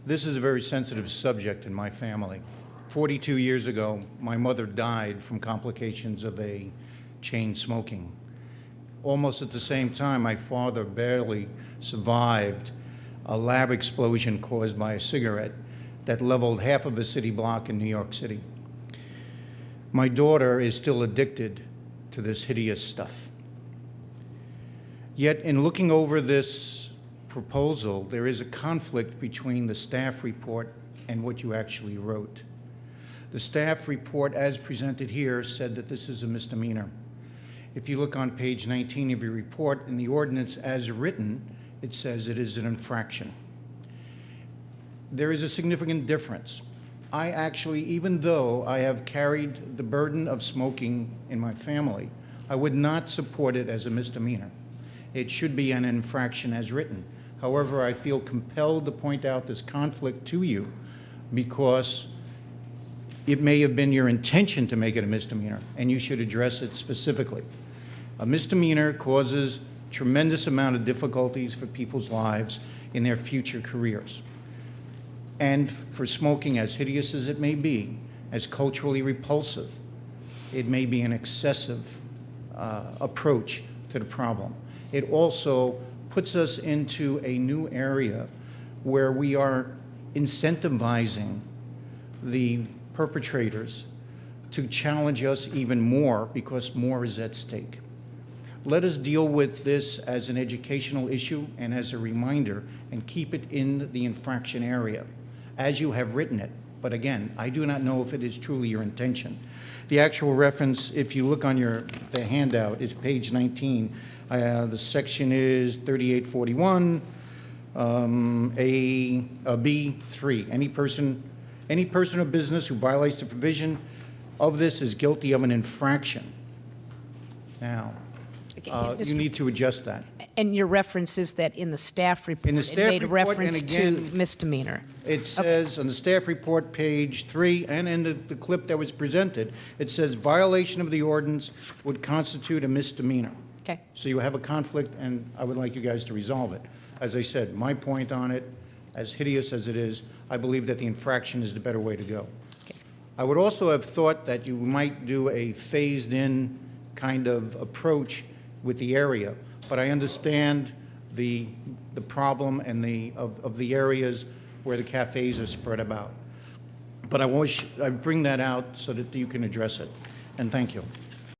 This is a very sensitive subject in my family. 42 years ago, my mother died from complications of a chain smoking. Almost at the same time, my father barely survived a lab explosion caused by a cigarette that leveled half of a city block in New York City. My daughter is still addicted to this hideous stuff. Yet, in looking over this proposal, there is a conflict between the staff report and what you actually wrote. The staff report, as presented here, said that this is a misdemeanor. If you look on page 19 of your report, in the ordinance as written, it says it is an infraction. There is a significant difference. I actually, even though I have carried the burden of smoking in my family, I would not support it as a misdemeanor. It should be an infraction as written. However, I feel compelled to point out this conflict to you because it may have been your intention to make it a misdemeanor, and you should address it specifically. A misdemeanor causes tremendous amount of difficulties for people's lives in their future careers. And for smoking, as hideous as it may be, as culturally repulsive, it may be an excessive approach to the problem. It also puts us into a new area where we are incentivizing the perpetrators to challenge us even more because more is at stake. Let us deal with this as an educational issue and as a reminder and keep it in the infraction area as you have written it. But again, I do not know if it is truly your intention. The actual reference, if you look on the handout, is page 19. The section is 3841, B3. Any person or business who violates the provision of this is guilty of an infraction. Now, you need to adjust that. And your reference is that in the staff report, it made reference to misdemeanor. It says on the staff report, page 3, and in the clip that was presented, it says violation of the ordinance would constitute a misdemeanor. Okay. So you have a conflict, and I would like you guys to resolve it. As I said, my point on it, as hideous as it is, I believe that the infraction is the better way to go. Okay. I would also have thought that you might do a phased-in kind of approach with the area, but I understand the problem and of the areas where the cafes are spread about. But I bring that out so that you can address it, and thank you.